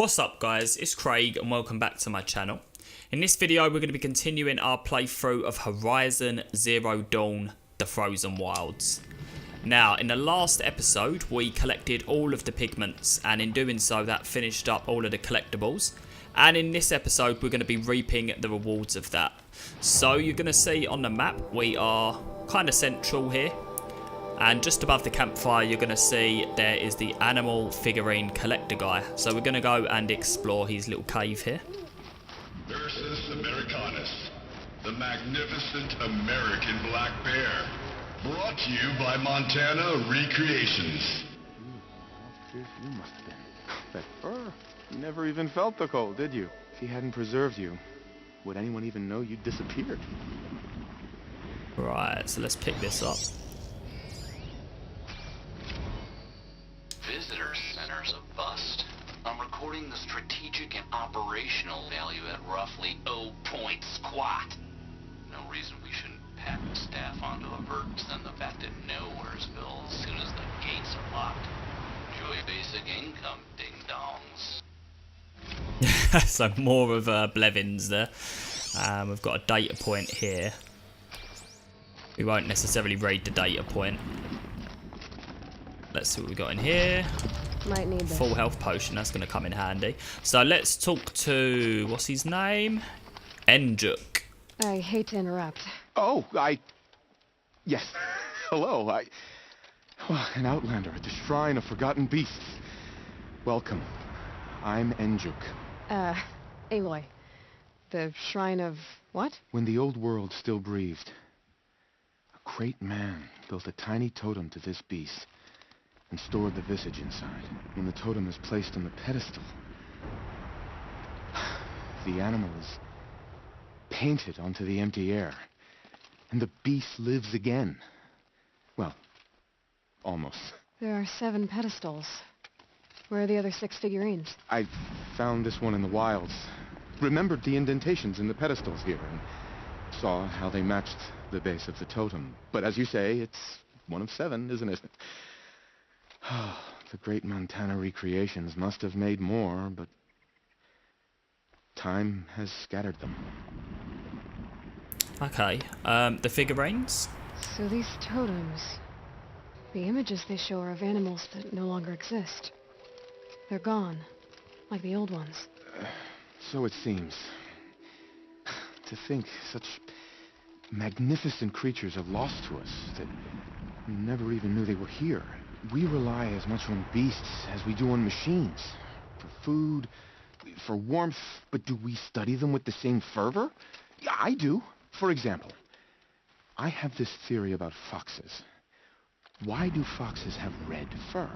What's up guys, it's Craig and welcome back to my channel. In this video we're going to be continuing our playthrough of Horizon Zero Dawn The Frozen Wilds. Now in the last episode we collected all of the pigments, and in doing so that finished up all of the collectibles, and in this episode we're going to be reaping the rewards of that. So you're going to see on the map we are kind of central here. And just above the campfire you're going to see there is the animal figurine collector guy. So we're going to go and explore his little cave here. Ursus Americanus, the magnificent American black bear. Brought to you by Montana Recreations. How fierce you must have been. That fur. You never even felt the cold, did you? If he hadn't preserved you, would anyone even know you'd disappeared? Right, so let's pick this up. Visitor center's a bust. I'm recording the strategic and operational value at roughly 0 point squat. No reason we shouldn't pack the staff onto a vert and send them back to Nowheresville as soon as the gates are locked. Enjoy basic income, ding-dongs. So more of Blevins there. We've got a data point here. We won't necessarily read the data point. Let's see what we got in here. Might need this. Full health potion, that's going to come in handy. So let's talk to, what's his name? Enjuk. I hate to interrupt. Oh, yes. Hello, an outlander at the Shrine of Forgotten Beasts. Welcome. I'm Enjuk. Aloy. The Shrine of what? When the old world still breathed, a great man built a tiny totem to this beast and stored the visage inside. When the totem is placed on the pedestal, the animal is painted onto the empty air, and the beast lives again. Well, almost. There are 7 pedestals. Where are the other 6 figurines? I found this one in the wilds, remembered the indentations in the pedestals here, and saw how they matched the base of the totem. But as you say, it's one of 7, isn't it? The great Montana Recreations must have made more, but time has scattered them. Okay, the figurines? So these totems, the images they show are of animals that no longer exist. They're gone, like the old ones. So it seems. To think such magnificent creatures are lost to us that we never even knew they were here. We rely as much on beasts as we do on machines. For food, for warmth, but do we study them with the same fervor? Yeah, I do. For example, I have this theory about foxes. Why do foxes have red fur?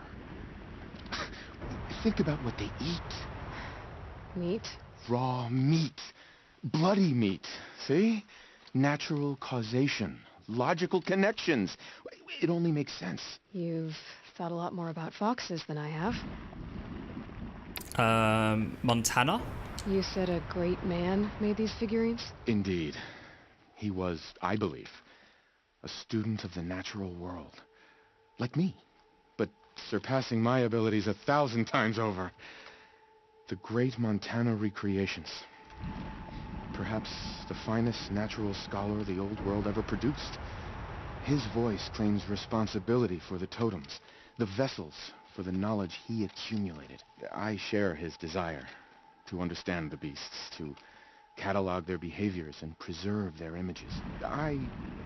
Think about what they eat. Meat? Raw meat. Bloody meat. See? Natural causation. Logical connections. It only makes sense. You've thought a lot more about foxes than I have. Montana? You said a great man made these figurines? Indeed. He was, I believe, a student of the natural world. Like me. But surpassing my abilities 1,000 times over. The great Montana Recreations. Perhaps the finest natural scholar the old world ever produced. His voice claims responsibility for the totems, the vessels for the knowledge he accumulated. I share his desire to understand the beasts, to catalog their behaviors and preserve their images. I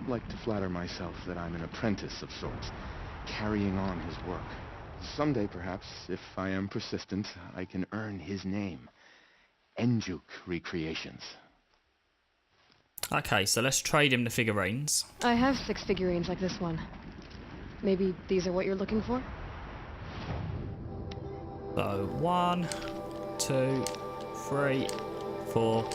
like to flatter myself that I'm an apprentice of sorts, carrying on his work. Someday, perhaps, if I am persistent, I can earn his name. Enjuk Recreations. Okay, so let's trade him the figurines. I have 6 figurines like this one. Maybe these are what you're looking for? So 1, 2, 3, 4,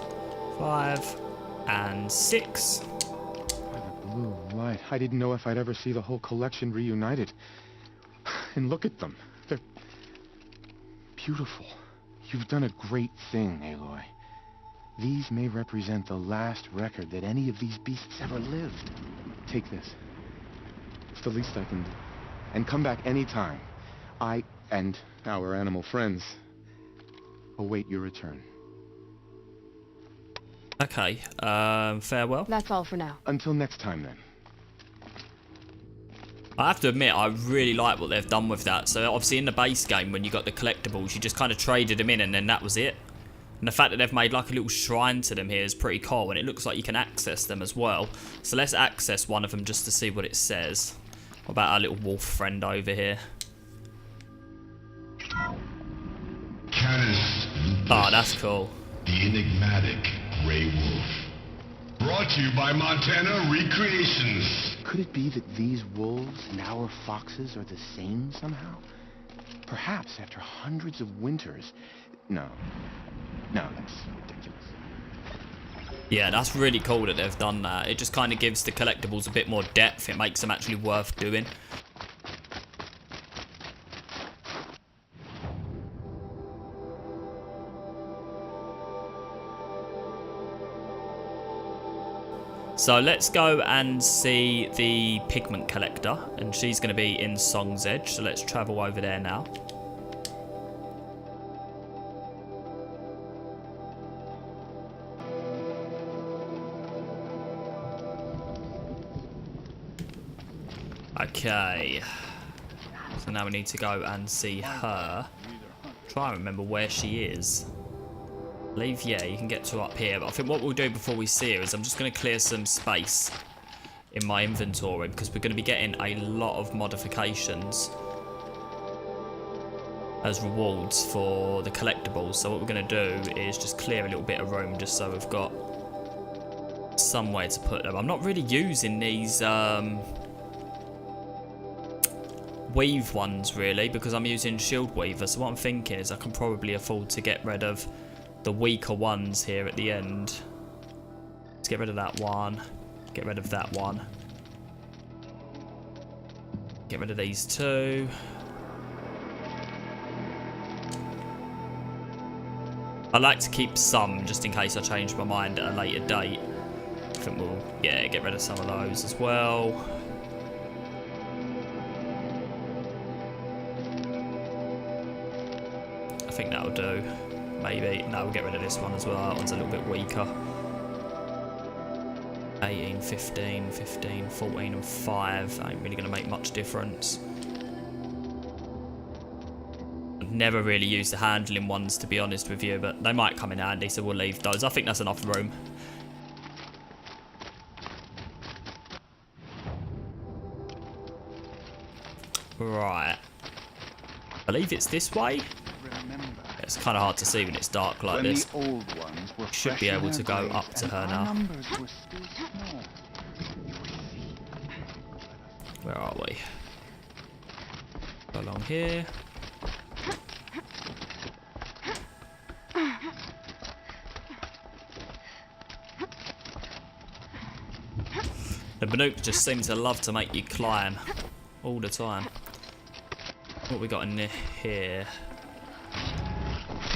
5, and 6. By the blue light, I didn't know if I'd ever see the whole collection reunited. And look at them. They're beautiful. You've done a great thing, Aloy. These may represent the last record that any of these beasts ever lived. Take this. It's the least I can do. And come back any time. I and our animal friends await your return. Okay, farewell. That's all for now. Until next time, then. I have to admit, I really like what they've done with that. So obviously in the base game, when you got the collectibles, you just kind of traded them in and then that was it. And the fact that they've made like a little shrine to them here is pretty cool, and it looks like you can access them as well. So let's access one of them just to see what it says. What about our little wolf friend over here? Canis. Oh, that's cool. The enigmatic Grey Wolf. Brought to you by Montana Recreations. Could it be that these wolves and our foxes are the same somehow? Perhaps after hundreds of winters... No, that's ridiculous. Yeah, that's really cool that they've done that. It just kind of gives the collectibles a bit more depth. It makes them actually worth doing. So let's go and see the pigment collector, and she's going to be in Song's Edge, so let's travel over there now. Okay, so now we need to go and see her. Try and remember where she is. I believe, yeah, you can get to up here, but I think what we'll do before we see her is I'm just going to clear some space in my inventory, because we're going to be getting a lot of modifications as rewards for the collectibles. So what we're going to do is just clear a little bit of room just so we've got somewhere to put them. I'm not really using these weave ones really, because I'm using shield weaver. So what I'm thinking is I can probably afford to get rid of the weaker ones here at the end. Let's get rid of that one. Get rid of that one. Get rid of these two. I like to keep some just in case I change my mind at a later date. I think we'll, yeah, get rid of some of those as well. I think that'll do. Maybe. No, we'll get rid of this one as well. That one's a little bit weaker. 18, 15, 15, 14 and 5. Ain't really going to make much difference. I've never really used the handling ones, to be honest with you, but they might come in handy, so we'll leave those. I think that's enough room. Right. I believe it's this way. It's kind of hard to see when it's dark like this. Should be able to go up to her now. Where are we? Go along here. The Banuk just seems to love to make you climb all the time. What we got in here?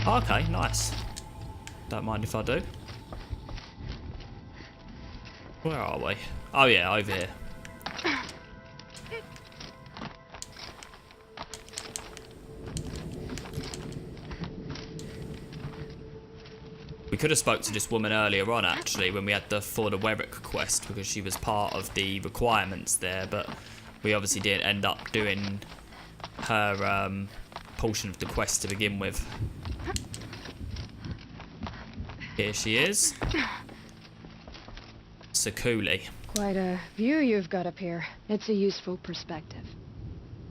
Okay, nice. Don't mind if I do. Where are we? Oh yeah, over here. We could have spoke to this woman earlier on actually when we had the For the Werrick quest, because she was part of the requirements there, but we obviously didn't end up doing her portion of the quest to begin with. Here she is. Sekuli. Quite a view you've got up here. It's a useful perspective.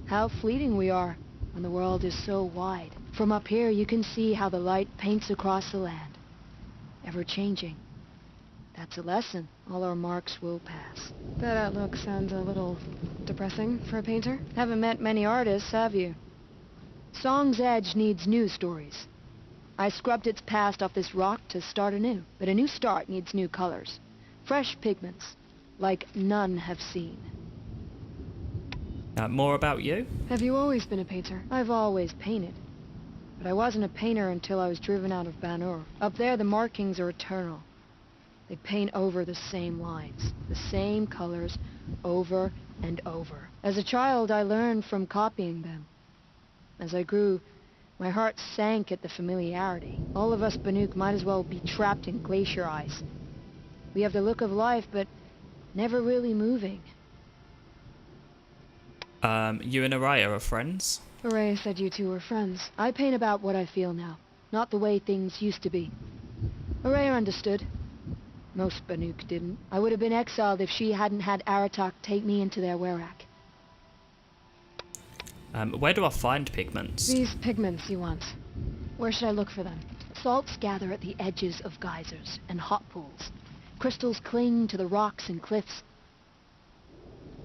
How fleeting we are when the world is so wide. From up here you can see how the light paints across the land. Ever changing. That's a lesson. All our marks will pass. That outlook sounds a little depressing for a painter. Haven't met many artists, have you? Song's Edge needs new stories. I scrubbed its past off this rock to start anew. But a new start needs new colors. Fresh pigments, like none have seen. More about you? Have you always been a painter? I've always painted. But I wasn't a painter until I was driven out of Banur. Up there, the markings are eternal. They paint over the same lines, the same colors, over and over. As a child, I learned from copying them. As I grew, My heart sank at the familiarity. All of us Banuk might as well be trapped in glacier ice. We have the look of life, but never really moving. You and Araya are friends? Araya said you two were friends. I paint about what I feel now, not the way things used to be. Araya understood. Most Banuk didn't. I would have been exiled if she hadn't had Aratak take me into their werak. Where do I find pigments? These pigments you want. Where should I look for them? Salts gather at the edges of geysers and hot pools. Crystals cling to the rocks and cliffs.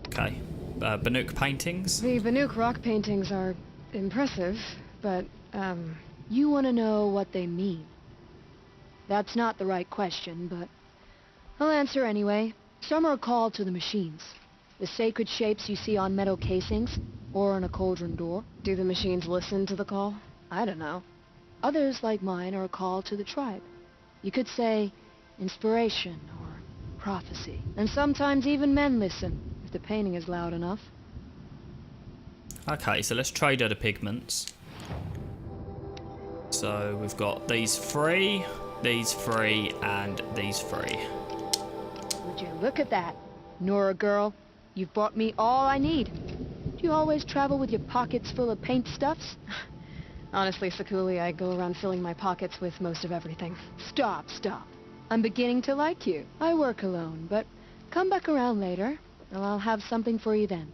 Okay. Banuk paintings? The Banuk rock paintings are impressive, but, you want to know what they mean. That's not the right question, but I'll answer anyway. Some are called to the machines. The sacred shapes you see on metal casings, or on a cauldron door. Do the machines listen to the call? I don't know. Others, like mine, are a call to the tribe. You could say inspiration or prophecy. And sometimes even men listen, if the painting is loud enough. Okay, so let's trade her the pigments. So we've got these three, and these three. Would you look at that? Nora girl, you've bought me all I need. Do you always travel with your pockets full of paint stuffs? Honestly, Sekuli, I go around filling my pockets with most of everything. Stop. I'm beginning to like you. I work alone, but come back around later, and I'll have something for you then.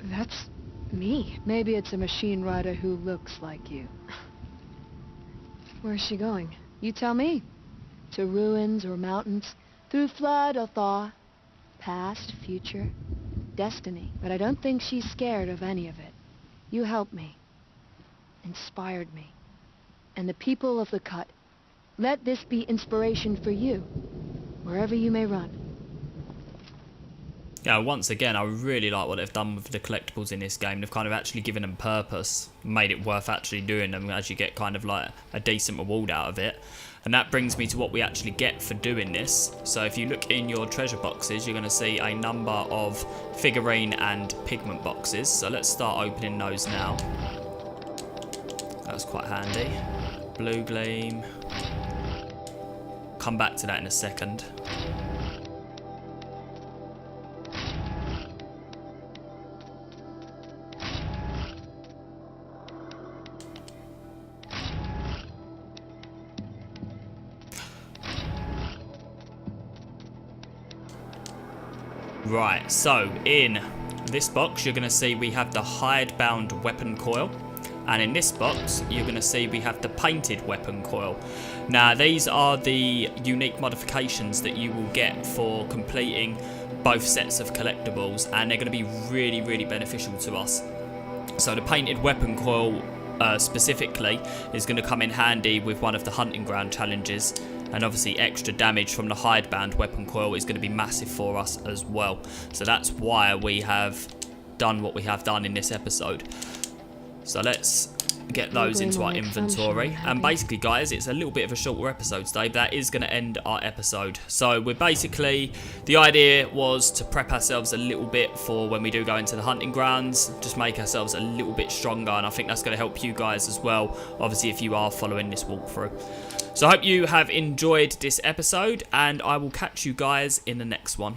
That's me. Maybe it's a machine rider who looks like you. Where's she going? You tell me. To ruins or mountains, through flood or thaw, past, future, destiny. But I don't think she's scared of any of it. You helped me. Inspired me. And the people of the Cut. Let this be inspiration for you, wherever you may run. Yeah, once again, I really like what they've done with the collectibles in this game. They've kind of actually given them purpose, made it worth actually doing them, as you get kind of like a decent reward out of it. And that brings me to what we actually get for doing this. So if you look in your treasure boxes, you're going to see a number of figurine and pigment boxes. So let's start opening those now. That's quite handy. Blue gleam. Come back to that in a second. Right, so in this box you're going to see we have the Hidebound Weapon Coil, and in this box you're going to see we have the Painted Weapon Coil. Now these are the unique modifications that you will get for completing both sets of collectibles, and they're going to be really beneficial to us. So the Painted Weapon Coil specifically is going to come in handy with one of the hunting ground challenges, and obviously extra damage from the Hidebound Weapon Coil is going to be massive for us as well. So that's why we have done what we have done in this episode. So let's get those into our inventory. And basically, guys, it's a little bit of a shorter episode today. That is going to end our episode. So we're basically, the idea was to prep ourselves a little bit for when we do go into the hunting grounds, just make ourselves a little bit stronger, and I think that's going to help you guys as well, obviously, if you are following this walkthrough. So I hope you have enjoyed this episode, and I will catch you guys in the next one.